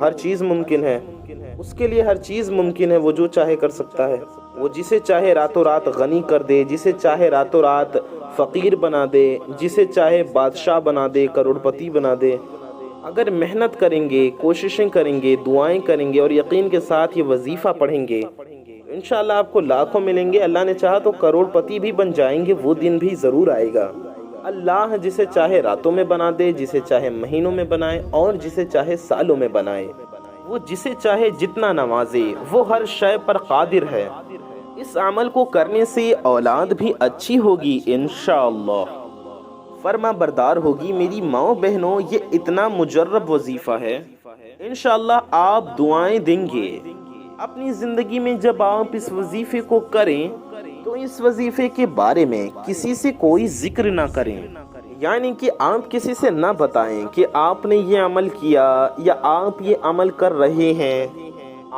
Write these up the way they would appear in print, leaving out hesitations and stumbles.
ہر چیز ممکن ہے، اس کے لیے ہر چیز ممکن ہے، وہ جو چاہے کر سکتا ہے۔ وہ جسے چاہے راتوں رات غنی کر دے، جسے چاہے راتوں رات فقیر بنا دے، جسے چاہے بادشاہ بنا دے، کروڑپتی بنا دے۔ اگر محنت کریں گے، کوششیں کریں گے، دعائیں کریں گے اور یقین کے ساتھ یہ وظیفہ پڑھیں گے، انشاءاللہ آپ کو لاکھوں ملیں گے۔ اللہ نے چاہا تو کروڑپتی بھی بن جائیں گے، وہ دن بھی ضرور آئے گا۔ اللہ جسے چاہے راتوں میں بنا دے، جسے چاہے مہینوں میں بنائے اور جسے چاہے سالوں میں بنائے۔ وہ جسے چاہے جتنا نوازے، وہ ہر شے پر قادر ہے۔ اس عمل کو کرنے سے اولاد بھی اچھی ہوگی انشاءاللہ، فرما بردار ہوگی۔ میری ماؤں بہنوں، یہ اتنا مجرب وظیفہ ہے، انشاءاللہ آپ دعائیں دیں گے۔ اپنی زندگی میں جب آپ اس وظیفے کو کریں تو اس وظیفے کے بارے میں کسی سے کوئی ذکر نہ کریں، یعنی کہ آپ کسی سے نہ بتائیں کہ آپ نے یہ عمل کیا یا آپ یہ عمل کر رہے ہیں۔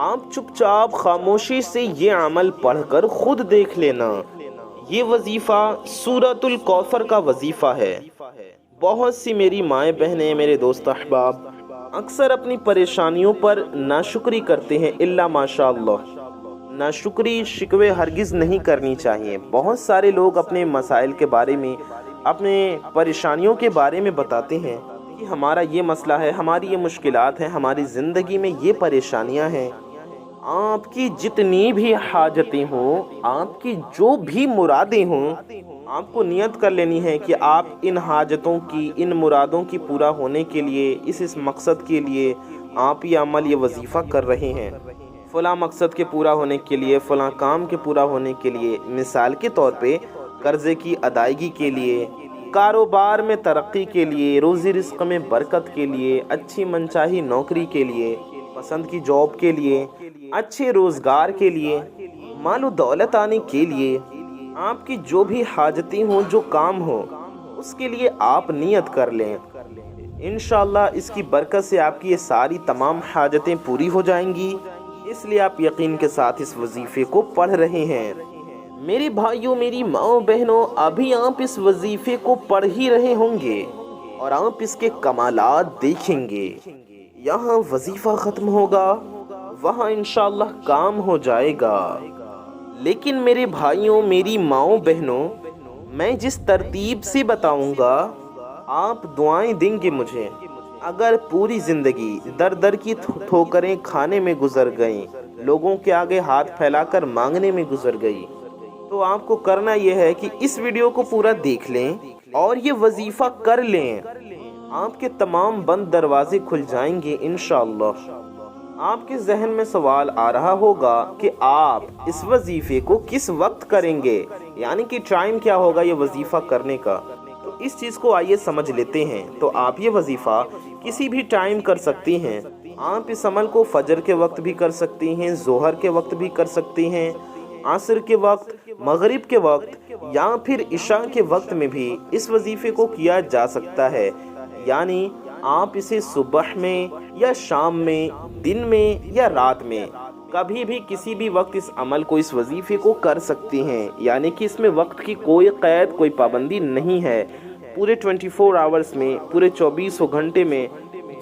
آپ چپ چاپ خاموشی سے یہ عمل پڑھ کر خود دیکھ لینا۔ یہ وظیفہ سورۃ الکوثر کا وظیفہ ہے۔ بہت سی میری مائیں بہنیں، میرے دوست احباب اکثر اپنی پریشانیوں پر ناشکری کرتے ہیں، الا ماشاءاللہ۔ ناشکری شکوے ہرگز نہیں کرنی چاہیے۔ بہت سارے لوگ اپنے مسائل کے بارے میں، اپنے پریشانیوں کے بارے میں بتاتے ہیں کہ ہمارا یہ مسئلہ ہے، ہماری یہ مشکلات ہیں، ہماری زندگی میں یہ پریشانیاں ہیں۔ آپ کی جتنی بھی حاجتیں ہوں، آپ کی جو بھی مرادیں ہوں، آپ کو نیت کر لینی ہے کہ آپ ان حاجتوں کی، ان مرادوں کی پورا ہونے کے لیے، اس مقصد کے لیے آپ یہ عمل، یہ وظیفہ کر رہے ہیں۔ فلاں مقصد کے پورا ہونے کے لیے، فلاں کام کے پورا ہونے کے لیے، مثال کے طور پہ قرضے کی ادائیگی کے لیے، کاروبار میں ترقی کے لیے، روزی رزق میں برکت کے لیے، اچھی منچاہی نوکری کے لیے، پسند کی جاب کے لیے، اچھے روزگار کے لیے، مال و دولت آنے کے لیے، آپ کی جو بھی حاجتیں ہوں، جو کام ہو، اس کے لیے آپ نیت کر لیں۔ انشاءاللہ اس کی برکت سے آپ کی یہ ساری تمام حاجتیں پوری ہو جائیں گی۔ اس لیے آپ یقین کے ساتھ اس وظیفے کو پڑھ رہے ہیں۔ میرے بھائیوں، میری ماؤں بہنوں، ابھی آپ اس وظیفے کو پڑھ ہی رہے ہوں گے اور آپ اس کے کمالات دیکھیں گے۔ یہاں وظیفہ ختم ہوگا، وہاں انشاءاللہ کام ہو جائے گا۔ لیکن میرے بھائیوں، میری ماؤں بہنوں، میں جس ترتیب سے بتاؤں گا آپ دعائیں دیں گے مجھے۔ اگر پوری زندگی در در کی ٹھوکریں کھانے میں گزر گئیں، لوگوں کے آگے ہاتھ پھیلا کر مانگنے میں گزر گئی، تو آپ کو کرنا یہ ہے کہ اس ویڈیو کو پورا دیکھ لیں اور یہ وظیفہ کر لیں۔ آپ کے تمام بند دروازے کھل جائیں گے انشاءاللہ۔ آپ کے ذہن میں سوال آ رہا ہوگا کہ آپ اس وظیفے کو کس وقت کریں گے، یعنی کہ ٹائم کیا ہوگا یہ وظیفہ کرنے کا۔ تو اس چیز کو آئیے سمجھ لیتے ہیں۔ تو آپ یہ وظیفہ کسی بھی ٹائم کر سکتے ہیں۔ آپ اس عمل کو فجر کے وقت بھی کر سکتے ہیں، ظہر کے وقت بھی کر سکتے ہیں، عصر کے وقت، مغرب کے وقت یا پھر عشاء کے وقت میں بھی اس وظیفے کو کیا جا سکتا ہے۔ یعنی آپ اسے صبح میں یا شام میں، دن میں یا رات میں، کبھی بھی کسی بھی وقت اس عمل کو، اس وظیفے کو کر سکتے ہیں۔ یعنی کہ اس میں وقت کی کوئی قید، کوئی پابندی نہیں ہے۔ پورے 24 آورز میں، پورے 24 گھنٹے میں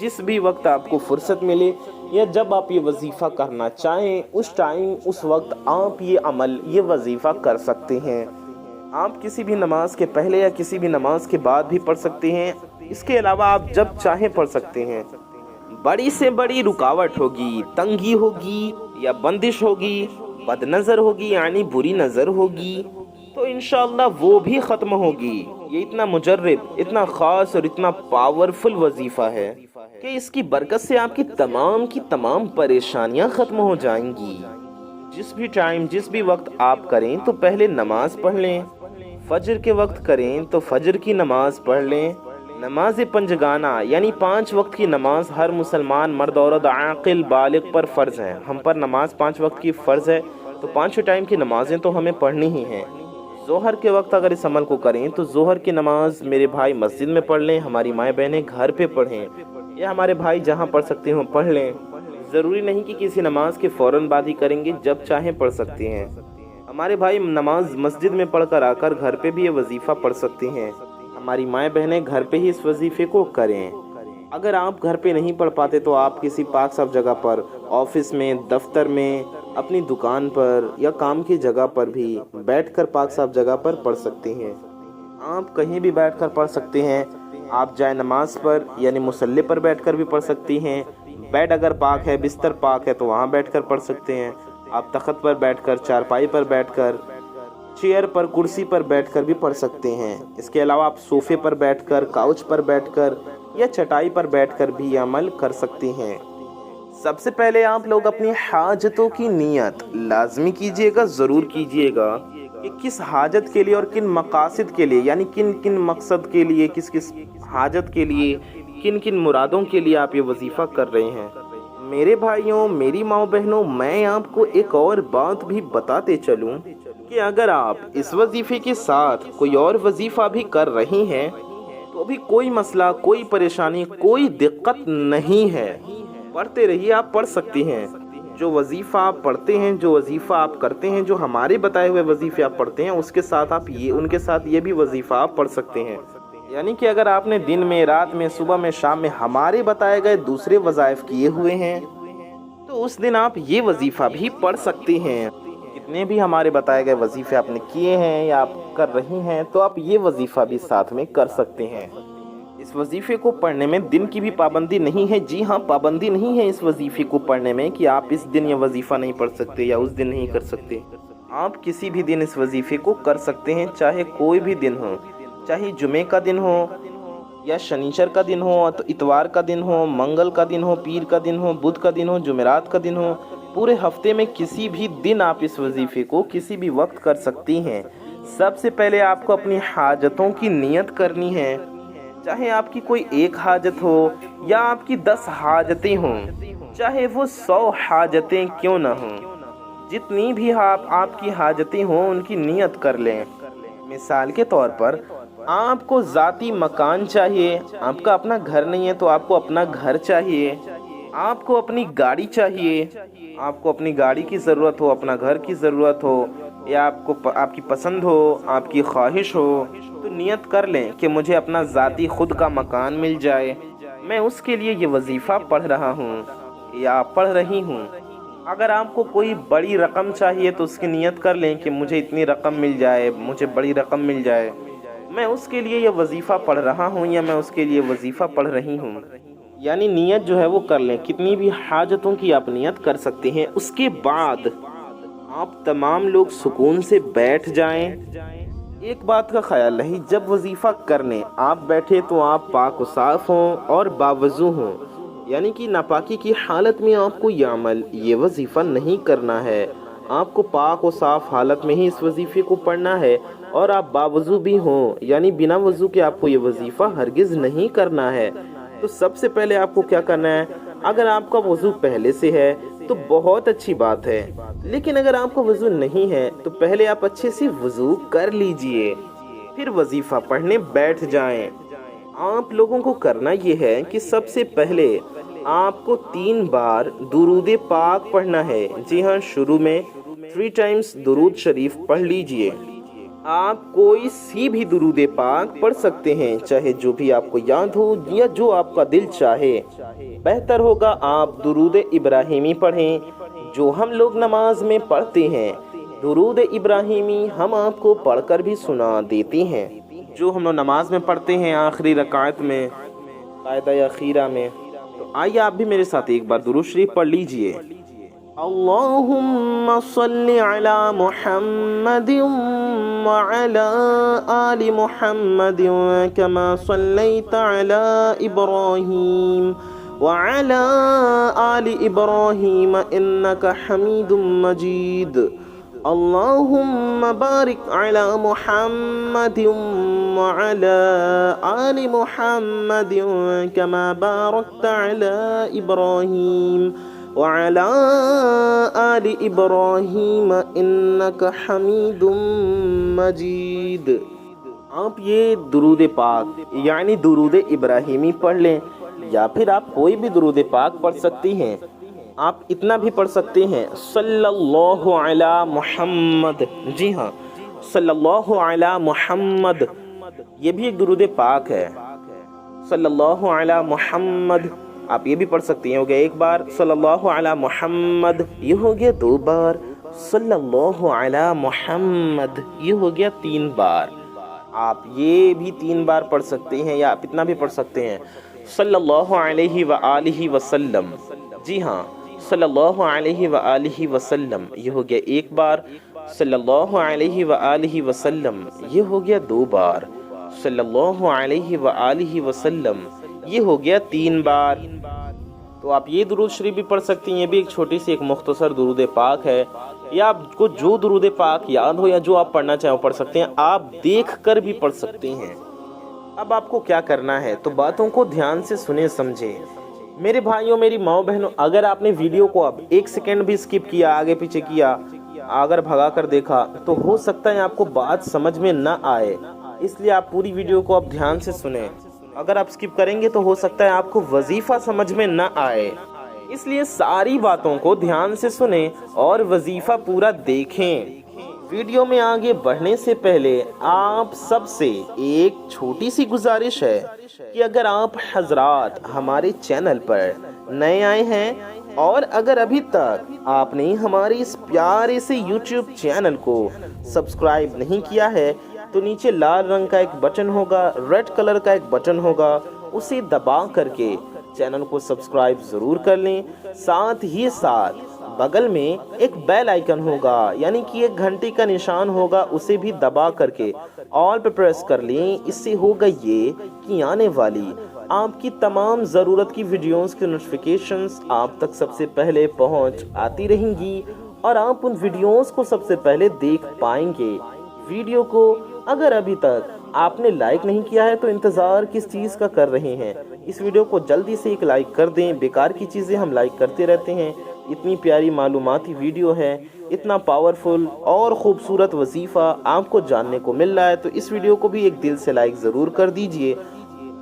جس بھی وقت آپ کو فرصت ملے یا جب آپ یہ وظیفہ کرنا چاہیں، اس ٹائم، اس وقت آپ یہ عمل، یہ وظیفہ کر سکتے ہیں۔ آپ کسی بھی نماز کے پہلے یا کسی بھی نماز کے بعد بھی پڑھ سکتے ہیں۔ اس کے علاوہ آپ جب چاہیں پڑھ سکتے ہیں۔ بڑی سے بڑی رکاوٹ ہوگی، تنگی ہوگی یا بندش ہوگی، بد نظر ہوگی یعنی بری نظر ہوگی، تو انشاءاللہ وہ بھی ختم ہوگی۔ یہ اتنا مجرب، اتنا خاص اور اتنا پاورفل وظیفہ ہے کہ اس کی برکت سے آپ کی تمام پریشانیاں ختم ہو جائیں گی۔ جس بھی ٹائم، جس بھی وقت آپ کریں تو پہلے نماز پڑھ لیں۔ فجر کے وقت کریں تو فجر کی نماز پڑھ لیں۔ نماز پنجگانہ یعنی 5 وقت کی نماز ہر مسلمان مرد عورت عاقل بالغ پر فرض ہے۔ ہم پر نماز 5 وقت کی فرض ہے، تو 5 ٹائم کی نمازیں تو ہمیں پڑھنی ہی ہیں۔ ظہر کے وقت اگر اس عمل کو کریں تو ظہر کی نماز میرے بھائی مسجد میں پڑھ لیں، ہماری مائیں بہنیں گھر پہ پڑھیں، یا ہمارے بھائی جہاں پڑھ سکتے ہوں پڑھ لیں۔ ضروری نہیں کہ کسی نماز کے فوراً بعد ہی کریں گے، جب چاہیں پڑھ سکتے ہیں۔ ہمارے بھائی نماز مسجد میں پڑھ کر آ کر گھر پہ بھی یہ وظیفہ پڑھ سکتے ہیں۔ ہماری مائیں بہنیں گھر پہ ہی اس وظیفے کو کریں۔ اگر آپ گھر پہ نہیں پڑھ پاتے تو آپ کسی پاک صاف جگہ پر، آفس میں، دفتر میں، اپنی دکان پر یا کام کی جگہ پر بھی بیٹھ کر پاک صاف جگہ پر پڑھ سکتے ہیں۔ آپ کہیں بھی بیٹھ کر پڑھ سکتے ہیں۔ آپ جائے نماز پر یعنی مصلی پر بیٹھ کر بھی پڑھ سکتی ہیں۔ بیڈ اگر پاک ہے، بستر پاک ہے تو وہاں بیٹھ کر پڑھ سکتے ہیں۔ آپ تخت پر بیٹھ کر، چارپائی پر بیٹھ کر، چیئر پر، کرسی پر بیٹھ کر بھی پڑھ سکتے ہیں۔ اس کے علاوہ آپ صوفے پر بیٹھ کر، کاؤچ پر بیٹھ کر یا چٹائی پر بیٹھ کر بھی عمل کر سکتے ہیں۔ سب سے پہلے آپ لوگ اپنی حاجتوں کی نیت لازمی کیجئے گا، ضرور کیجئے گا کہ کس حاجت کے لیے اور کن مقاصد کے لیے، یعنی کن کن مقصد کے لیے، کس کس حاجت کے لیے، کن کن مرادوں کے لیے آپ یہ وظیفہ کر رہے ہیں۔ میرے بھائیوں، میری ماں بہنوں، میں آپ کو ایک اور بات بھی بتاتے چلوں کہ اگر آپ اس وظیفے کے ساتھ کوئی اور وظیفہ بھی کر رہی ہیں تو بھی کوئی مسئلہ، کوئی پریشانی، کوئی دقت نہیں ہے۔ پڑھتے رہیے، آپ پڑھ سکتی ہیں۔ جو وظیفہ آپ پڑھتے ہیں، جو وظیفہ آپ کرتے ہیں، جو ہمارے بتائے ہوئے وظیفے آپ پڑھتے ہیں، اس کے ساتھ آپ ان کے ساتھ یہ بھی وظیفہ آپ پڑھ سکتے ہیں۔ یعنی کہ اگر آپ نے دن میں، رات میں، صبح میں، شام میں ہمارے بتائے گئے دوسرے وظائف کیے ہوئے ہیں تو اس دن آپ یہ وظیفہ بھی پڑھ سکتے ہیں۔ کتنے بھی ہمارے بتائے گئے وظیفے آپ نے کیے ہیں یا آپ کر رہی ہیں تو آپ یہ وظیفہ بھی ساتھ میں کر سکتے ہیں۔ اس وظیفے کو پڑھنے میں دن کی بھی پابندی نہیں ہے۔ جی ہاں، پابندی نہیں ہے اس وظیفے کو پڑھنے میں کہ آپ اس دن یہ وظیفہ نہیں پڑھ سکتے یا اس دن نہیں کر سکتے۔ آپ کسی بھی دن اس وظیفے کو کر سکتے ہیں، چاہے کوئی بھی دن ہو، چاہے جمعے کا دن ہو یا شنیچر کا دن ہو، اتوار کا دن ہو، منگل کا دن ہو، پیر کا دن ہو، بدھ کا دن ہو، جمعرات کا دن ہو۔ پورے ہفتے میں کسی بھی دن آپ اس وظیفے کو کسی بھی وقت کر سکتی ہیں۔ سب سے پہلے آپ کو اپنی حاجتوں کی نیت کرنی ہے، چاہے آپ کی کوئی ایک حاجت ہو یا آپ کی 10 حاجتیں ہوں، چاہے وہ 100 حاجتیں کیوں نہ ہوں، جتنی بھی آپ کی حاجتیں ہوں ان کی نیت کر لیں۔ مثال کے طور پر آپ کو ذاتی مکان چاہیے، آپ کا اپنا گھر نہیں ہے تو آپ کو اپنا گھر چاہیے، آپ کو اپنی گاڑی چاہیے، آپ کو اپنی گاڑی کی ضرورت ہو، اپنا گھر کی ضرورت ہو، یا آپ کی پسند ہو، آپ کی خواہش ہو، تو نیت کر لیں کہ مجھے اپنا ذاتی خود کا مکان مل جائے، میں اس کے لیے یہ وظیفہ پڑھ رہا ہوں یا پڑھ رہی ہوں۔ اگر آپ کو کوئی بڑی رقم چاہیے تو اس کی نیت کر لیں کہ مجھے اتنی رقم مل جائے، مجھے بڑی رقم مل جائے، میں اس کے لیے یہ وظیفہ پڑھ رہا ہوں یا میں اس کے لیے وظیفہ پڑھ رہی ہوں۔ یعنی نیت جو ہے وہ کر لیں، کتنی بھی حاجتوں کی آپ نیت کر سکتے ہیں۔ اس کے بعد آپ تمام لوگ سکون سے بیٹھ جائیں۔ ایک بات کا خیال رہی، جب وظیفہ کرنے آپ بیٹھے تو آپ پاک و صاف ہوں اور باوضو ہوں، یعنی کہ ناپاکی کی حالت میں آپ کو یہ عمل، یہ وظیفہ نہیں کرنا ہے۔ آپ کو پاک و صاف حالت میں ہی اس وظیفے کو پڑھنا ہے، اور آپ باوضو بھی ہوں، یعنی بنا وضو کے آپ کو یہ وظیفہ ہرگز نہیں کرنا ہے۔ تو سب سے پہلے آپ کو کیا کرنا ہے؟ اگر آپ کا وضو پہلے سے ہے تو بہت اچھی بات ہے، لیکن اگر آپ کا وضو نہیں ہے تو پہلے آپ اچھے سے وضو کر لیجئے، پھر وظیفہ پڑھنے بیٹھ جائیں۔ آپ لوگوں کو کرنا یہ ہے کہ سب سے پہلے آپ کو 3 بار درود پاک پڑھنا ہے۔ جی ہاں، شروع میں 3 ٹائمز درود شریف پڑھ لیجئے۔ آپ کوئی سی بھی درود پاک پڑھ سکتے ہیں، چاہے جو بھی آپ کو یاد ہو یا جو آپ کا دل چاہے۔ بہتر ہوگا آپ درود ابراہیمی پڑھیں جو ہم لوگ نماز میں پڑھتے ہیں۔ درود ابراہیمی ہم آپ کو پڑھ کر بھی سنا دیتے ہیں، جو ہم لوگ نماز میں پڑھتے ہیں آخری رکعت میں، قاعدہ اخیرہ میں۔ تو آئیے آپ بھی میرے ساتھ ایک بار درود شریف پڑھ لیجئے۔ اللہم صلی علی محمد وعلی آل محمد کما صلیت علی ابراہیم وعلی آل ابراہیم انک حمید مجید۔ اللہم بارک علی محمد وعلی آل محمد کما بارکت علی ابراہیم وعلی آل ابراہیم انک حمید مجید۔ آپ یہ درود پاک یعنی درود ابراہیمی پڑھ لیں، یا پھر آپ کوئی بھی درود پاک پڑھ سکتی ہیں۔ آپ اتنا بھی پڑھ سکتے ہیں، صلی اللہ علی محمد۔ جی ہاں، صلی اللہ علی محمد، یہ بھی ایک درود پاک ہے۔ صلی اللہ علی محمد، آپ یہ بھی پڑھ سکتی ہیں، ہو گیا ایک بار صلی اللہ علی محمد، یہ ہو گیا دو بار صلی اللہ علی محمد، یہ ہو گیا تین بار، آپ یہ بھی تین بار پڑھ سکتے ہیں یا آپ اتنا بھی پڑھ سکتے ہیں صلی اللہ علیہ وآلہ وسلم، جی ہاں صلی اللہ علیہ وآلہ وسلم، یہ ہو گیا ایک بار صلی اللہ علیہ وآلہ وسلم، یہ ہو گیا دو بار صلی اللہ علیہ وآلہ وسلم، یہ ہو گیا تین بار۔ تو آپ یہ درود شریف بھی پڑھ سکتی ہیں، یہ بھی ایک چھوٹی سی ایک مختصر درود پاک ہے، یا آپ کو جو درود پاک یاد ہو یا جو آپ پڑھنا چاہیں وہ پڑھ سکتے ہیں، آپ دیکھ کر بھی پڑھ سکتے ہیں۔ اب آپ کو کیا کرنا ہے تو باتوں کو دھیان سے سنیں سمجھیں۔ میرے بھائیوں میری ماؤں بہنوں، اگر آپ نے ویڈیو کو اب ایک سیکنڈ بھی سکپ کیا، آگے پیچھے کیا، اگر بھگا کر دیکھا تو ہو سکتا ہے آپ کو بات سمجھ میں نہ آئے، اس لیے آپ پوری ویڈیو کو اب دھیان سے سنیں۔ اگر آپ سکپ کریں گے تو ہو سکتا ہے آپ کو وظیفہ سمجھ میں نہ آئے، اس لیے ساری باتوں کو دھیان سے سنیں اور وظیفہ پورا دیکھیں۔ ویڈیو میں آگے بڑھنے سے پہلے آپ سب سے ایک چھوٹی سی گزارش ہے کہ اگر آپ حضرات ہمارے چینل پر نئے آئے ہیں اور اگر ابھی تک آپ نے ہمارے اس پیارے سے یوٹیوب چینل کو سبسکرائب نہیں کیا ہے تو نیچے لال رنگ کا ایک بٹن ہوگا، ریڈ کلر کا ایک بٹن ہوگا، اسے دبا کر کے چینل کو سبسکرائب ضرور کر لیں۔ ساتھ ہی ساتھ بغل میں ایک بیل آئیکن ہوگا، یعنی کہ ایک گھنٹی کا نشان ہوگا، اسے بھی دبا کر کے آل پہ پریس کر لیں۔ اس سے ہوگا یہ کہ آنے والی آپ کی تمام ضرورت کی ویڈیوز کی نوٹیفیکیشنز آپ تک سب سے پہلے پہنچ آتی رہیں گی اور آپ ان ویڈیوز کو سب سے پہلے دیکھ پائیں گے۔ ویڈیو کو اگر ابھی تک آپ نے لائک نہیں کیا ہے تو انتظار کس چیز کا کر رہے ہیں؟ اس ویڈیو کو جلدی سے ایک لائک کر دیں، بیکار کی چیزیں ہم لائک کرتے رہتے ہیں، اتنی پیاری معلوماتی ویڈیو ہے، اتنا پاورفل اور خوبصورت وظیفہ آپ کو جاننے کو مل رہا ہے، تو اس ویڈیو کو بھی ایک دل سے لائک ضرور کر دیجئے۔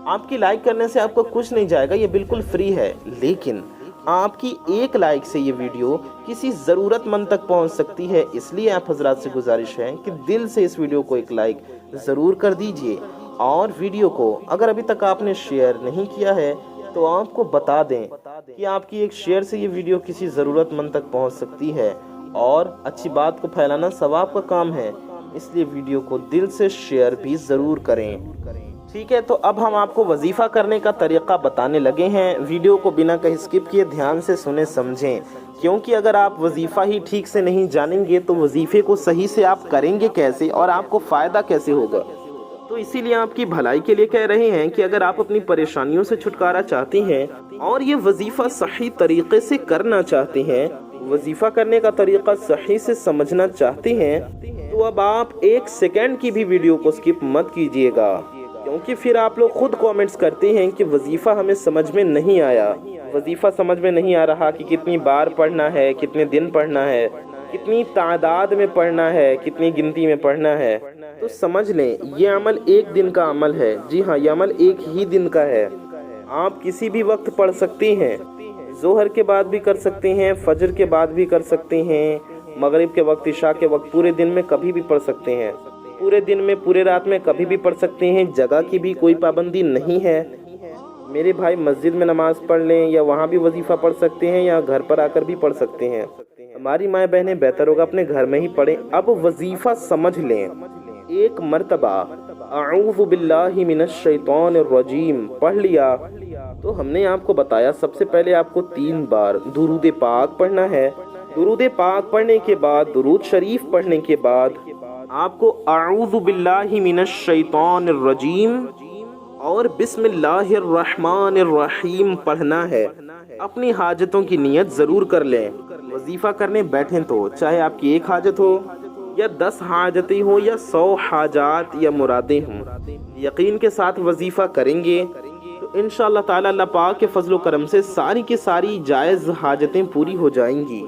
آپ کی لائک کرنے سے آپ کو کچھ نہیں جائے گا، یہ بالکل فری ہے، لیکن آپ کی ایک لائک سے یہ ویڈیو کسی ضرورت مند تک پہنچ سکتی ہے، اس لیے آپ حضرات سے گزارش ہے کہ دل سے اس ویڈیو کو ایک لائک ضرور کر دیجئے، اور ویڈیو کو اگر ابھی تک آپ نے شیئر نہیں کیا ہے تو آپ کو بتا دیں کہ آپ کی ایک شیئر سے یہ ویڈیو کسی ضرورت مند تک پہنچ سکتی ہے، اور اچھی بات کو پھیلانا ثواب کا کام ہے، اس لیے ویڈیو کو دل سے شیئر بھی ضرور کریں۔ ٹھیک ہے، تو اب ہم آپ کو وظیفہ کرنے کا طریقہ بتانے لگے ہیں۔ ویڈیو کو بنا کہیں سکپ کیے دھیان سے سنیں سمجھیں، کیونکہ اگر آپ وظیفہ ہی ٹھیک سے نہیں جانیں گے تو وظیفے کو صحیح سے آپ کریں گے کیسے اور آپ کو فائدہ کیسے ہوگا؟ تو اسی لیے آپ کی بھلائی کے لیے کہہ رہے ہیں کہ اگر آپ اپنی پریشانیوں سے چھٹکارا چاہتے ہیں اور یہ وظیفہ صحیح طریقے سے کرنا چاہتے ہیں، وظیفہ کرنے کا طریقہ صحیح سے سمجھنا چاہتے ہیں، تو اب آپ ایک سیکنڈ کی بھی ویڈیو کو سکپ مت کیجیے گا، کیونکہ پھر آپ لوگ خود کومنٹس کرتے ہیں کہ وظیفہ ہمیں سمجھ میں نہیں آیا، وظیفہ سمجھ میں نہیں آ رہا کہ کتنی بار پڑھنا ہے، کتنے دن پڑھنا ہے، کتنی تعداد میں پڑھنا ہے، کتنی گنتی میں پڑھنا ہے۔ تو سمجھ لیں یہ عمل ایک دن کا عمل ہے، جی ہاں یہ عمل ایک ہی دن کا ہے، آپ کسی بھی وقت پڑھ سکتے ہیں، ظہر کے بعد بھی کر سکتے ہیں، فجر کے بعد بھی کر سکتے ہیں، مغرب کے وقت، عشاء کے وقت، پورے دن میں کبھی بھی پڑھ سکتے ہیں، پورے دن میں پورے رات میں کبھی بھی پڑھ سکتے ہیں، جگہ کی بھی کوئی پابندی نہیں ہے۔ میرے بھائی مسجد میں نماز پڑھ لیں یا وہاں بھی وظیفہ پڑھ سکتے ہیں یا گھر پر آ کر بھی پڑھ سکتے ہیں، ہماری مائیں بہنیں بہتر ہوگا اپنے گھر میں ہی پڑھیں۔ اب وظیفہ سمجھ لیں، ایک مرتبہ اعوذ باللہ من الشیطان الرجیم پڑھ لیا تو ہم نے آپ کو بتایا سب سے پہلے آپ کو 3 بار درود پاک پڑھنا ہے، درود پاک پڑھنے کے بعد درود شریف پڑھنے کے بعد آپ کو اعوذ باللہ من الشیطان الرجیم اور بسم اللہ الرحمن الرحیم پڑھنا ہے۔ اپنی حاجتوں کی نیت ضرور کر لیں، وظیفہ کرنے بیٹھیں تو چاہے آپ کی ایک حاجت ہو یا 10 حاجتیں ہوں یا 100 حاجات یا مرادیں ہوں، یقین کے ساتھ وظیفہ کریں گے تو انشاءاللہ تعالی اللہ پاک کے فضل و کرم سے ساری کی ساری جائز حاجتیں پوری ہو جائیں گی۔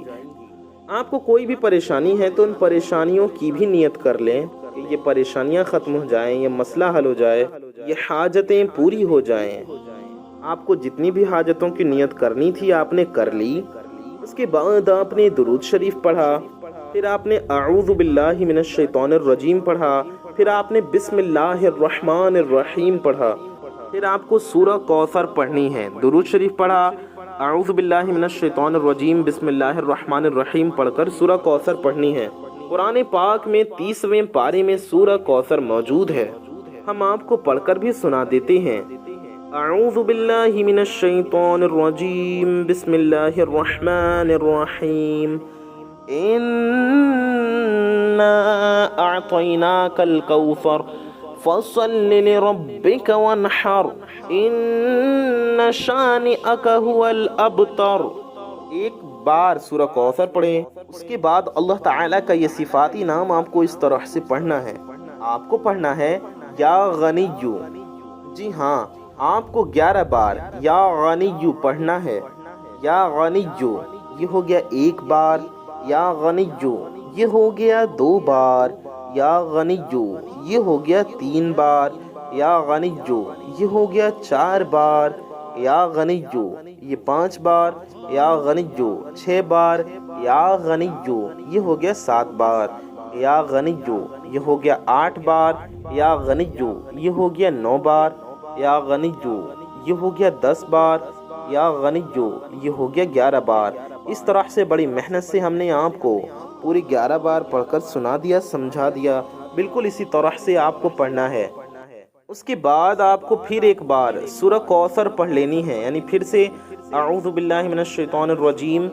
آپ کو کوئی بھی پریشانی ہے تو ان پریشانیوں کی بھی نیت کر لیں کہ یہ پریشانیاں ختم ہو جائیں، یہ مسئلہ حل ہو جائے، یہ حاجتیں پوری ہو جائیں۔ آپ کو جتنی بھی حاجتوں کی نیت کرنی تھی آپ نے کر لی، اس کے بعد آپ نے درود شریف پڑھا، پھر آپ نے اعوذ باللہ من الشیطان الرجیم پڑھا، پھر آپ نے بسم اللہ الرحمن الرحیم پڑھا، پھر آپ کو سورہ کوثر پڑھنی ہے۔ درود شریف پڑھا، اعوذ باللہ من الشیطان الرجیم بسم اللہ الرحمن الرحیم پڑھ کر سورہ کوثر پڑھنی ہے۔ قرآن پاک میں 30ویں پارے میں سورہ کوثر موجود ہے، ہم آپ کو پڑھ کر بھی سنا دیتے ہیں۔ اعوذ باللہ من الشیطان الرجیم بسم اللہ الرحمن الرحیم اِنَّا أَعْطَيْنَاكَ الْكَوْثَرَ فَصَلِّ لِرَبِّكَ وَانْحَرْ إِنَّ شَانِئَكَ هُوَ الْأَبْتَرُ۔ ایک بار سورہ کوثر پڑھیں، اس کے بعد اللہ تعالیٰ کا یہ صفاتی نام آپ کو اس طرح سے پڑھنا ہے۔ آپ کو پڑھنا ہے یا غنیو، جی ہاں آپ کو 11 بار یا غنیو پڑھنا ہے۔ یا غنیو یہ ہو گیا ایک بار، یا غنیو یہ ہو گیا 2 بار، یا غنیو یہ ہو گیا 3 بار، یا غنیو یہ ہو گیا 4 بار، یا غنیو یہ 5 بار، یا غنیو 6 بار، یا غنیو یہ ہو گیا 7 بار، یا غنیو یہ ہو گیا 8 بار، یا غنیو یہ ہو گیا 9 بار، یا غنیو یہ ہو گیا 10 بار، یا غنیو یہ ہو گیا 11 بار۔ اس طرح سے بڑی محنت سے ہم نے آپ کو پوری 11 بار پڑھ کر سنا دیا، سمجھا دیا۔ بالکل اسی طرح سے آپ کو پڑھنا ہے۔ اس کے بعد آپ کو پھر ایک بار سورہ کوثر پڑھ لینی ہے، یعنی پھر سے اعوذ باللہ من الشیطان الرجیم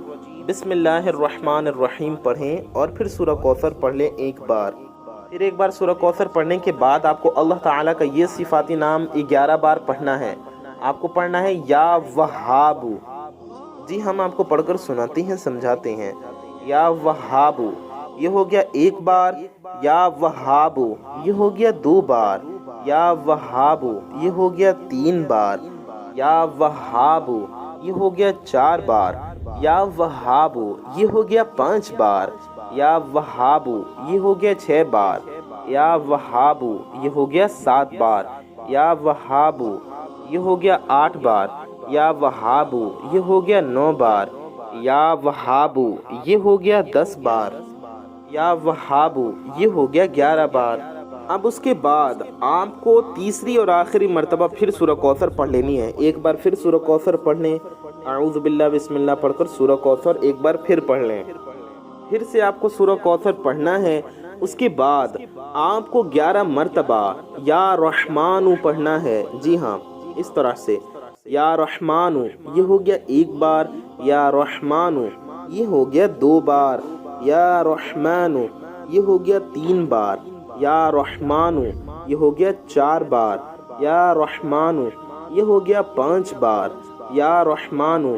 بسم اللہ الرحمن الرحیم پڑھیں اور پھر سورہ کوثر پڑھ لیں ایک بار۔ پھر ایک بار سورہ کوثر پڑھنے کے بعد آپ کو اللہ تعالیٰ کا یہ صفاتی نام 11 بار پڑھنا ہے۔ آپ کو پڑھنا ہے یا وہاب، جی ہم آپ کو پڑھ کر سناتے ہیں، سمجھاتے ہیں۔ یا وہاب یہ ہو گیا 1 بار، یا وہاب یہ ہو گیا 2 بار، یا وہاب یہ ہو گیا 3 بار، یا وہاب یہ ہو گیا 4 بار، یا وہاب یہ ہو گیا 5 بار، یا وہاب یہ ہو گیا 6 بار، یا وہاب یہ ہو گیا 7 بار، یا وہاب یہ ہو گیا 8 بار، یا وہاب یہ ہو گیا 9 بار، یا وہاب یہ ہو گیا 10 بار، یا وہاب یہ ہو گیا 11 بار۔ اب اس کے بعد آپ کو تیسری اور آخری مرتبہ پھر سورہ کوثر پڑھ لینی ہے۔ ایک بار پھر سورہ کوثر پڑھ لیں، اعوذ باللہ بسم اللہ پڑھ کر سورہ کوثر ایک بار پھر پڑھ لیں۔ پھر سے آپ کو سورہ کوثر پڑھنا ہے۔ اس کے بعد آپ کو 11 مرتبہ یا رحمانو پڑھنا ہے، جی ہاں اس طرح سے۔ یا رحمانو یہ ہو گیا 1 بار، یا رحمانو یہ ہو گیا 2 بار، یا رحمانو یہ ہو گیا 3 بار، یا رحمانو یہ ہو گیا 4 بار، یا رحمانو یہ ہو گیا 5 بار، یا رحمانو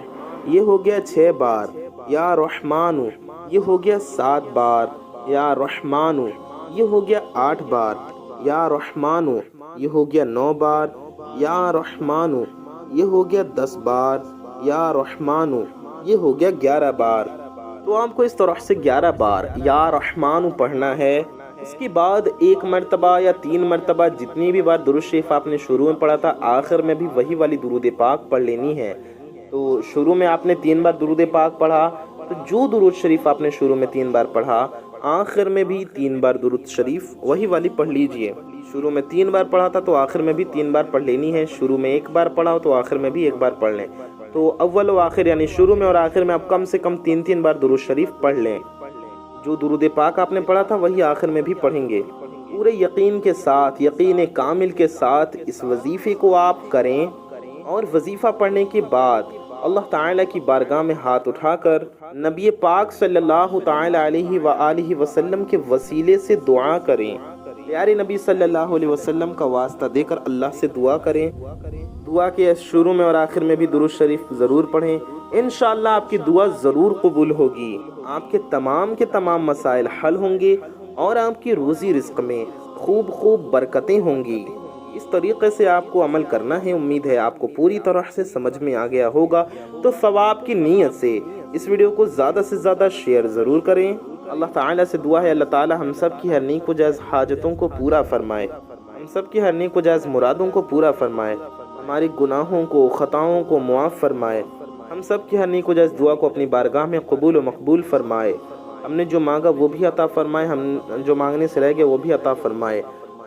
یہ ہو گیا 6 بار، یا رحمانو یہ ہو گیا 7 بار، یا رحمانو یہ ہو گیا 8 بار، یا رحمانو یہ ہو گیا 9 بار، یا رحمانو یہ ہو گیا 10 بار، یا رحمانو یہ ہو گیا 11 بار۔ تو آپ کو اس طرح سے 11 بار یا رحمانو پڑھنا ہے۔ اس کے بعد 1 مرتبہ یا 3 مرتبہ جتنی بھی بار درود شریف آپ نے شروع میں پڑھا تھا، آخر میں بھی وہی والی درود پاک پڑھ لینی ہے۔ تو شروع میں آپ نے 3 بار درود پاک پڑھا، تو جو درود شریف آپ نے شروع میں 3 بار پڑھا، آخر میں بھی 3 بار درود شریف وہی والی پڑھ لیجئے۔ شروع میں 3 بار پڑھا تھا تو آخر میں بھی 3 بار پڑھ لینی ہے۔ شروع میں 1 بار پڑھا ہو تو آخر میں بھی 1 بار پڑھ لیں۔ تو اول و آخر یعنی شروع میں اور آخر میں آپ کم سے کم 3 بار درود شریف پڑھ لیں۔ جو درود پاک آپ نے پڑھا تھا وہی آخر میں بھی پڑھیں گے۔ پورے یقین کے ساتھ، یقین کامل کے ساتھ اس وظیفے کو آپ کریں، اور وظیفہ پڑھنے کے بعد اللہ تعالیٰ کی بارگاہ میں ہاتھ اٹھا کر نبی پاک صلی اللہ تعالیٰ علیہ وآلہ وسلم کے وسیلے سے دعا کریں۔ پیارے نبی صلی اللہ علیہ وسلم کا واسطہ دے کر اللہ سے دعا کریں۔ دعا کے شروع میں اور آخر میں بھی درود شریف ضرور پڑھیں، انشاءاللہ آپ کی دعا ضرور قبول ہوگی۔ آپ کے تمام مسائل حل ہوں گے اور آپ کی روزی رزق میں خوب برکتیں ہوں گی۔ اس طریقے سے آپ کو عمل کرنا ہے۔ امید ہے آپ کو پوری طرح سے سمجھ میں آ گیا ہوگا۔ تو ثواب کی نیت سے اس ویڈیو کو زیادہ سے زیادہ شیئر ضرور کریں۔ اللہ تعالیٰ سے دعا ہے اللہ تعالیٰ ہم سب کی ہر نیک و جائز حاجتوں کو پورا فرمائے، ہم سب کی ہر نیک و جائز مرادوں کو پورا فرمائے، ہماری گناہوں کو، خطاؤں کو معاف فرمائے، ہم سب کی ہر نیک و جائز دعا کو اپنی بارگاہ میں قبول و مقبول فرمائے۔ ہم نے جو مانگا وہ بھی عطا فرمائے، ہم جو مانگنے سے رہ گئے وہ بھی عطا فرمائے۔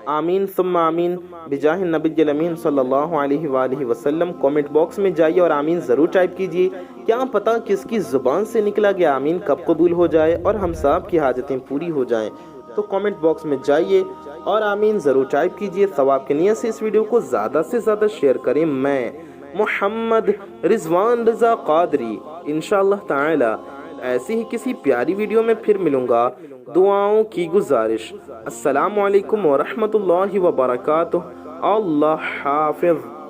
آمین ثم آمین بجاہ النبی الامین صلی اللہ علیہ وآلہ وسلم۔ کامنٹ باکس میں جائیے اور آمین ضرور ٹائپ کیجئے۔ کیا پتہ کس کی زبان سے نکلا کہ آمین کب قبول ہو جائے اور ہم سب کی حاجتیں پوری ہو جائیں۔ تو کامنٹ باکس میں جائیے اور آمین ضرور ٹائپ کیجئے۔ ثواب کی نیت سے اس ویڈیو کو زیادہ سے زیادہ شیئر کریں۔ میں محمد رضوان رضا قادری انشاءاللہ تعالی ایسی ہی کسی پیاری ویڈیو میں پھر ملوں گا۔ دعاؤں کی گزارش۔ السلام علیکم ورحمۃ اللہ وبرکاتہ۔ اللہ حافظ۔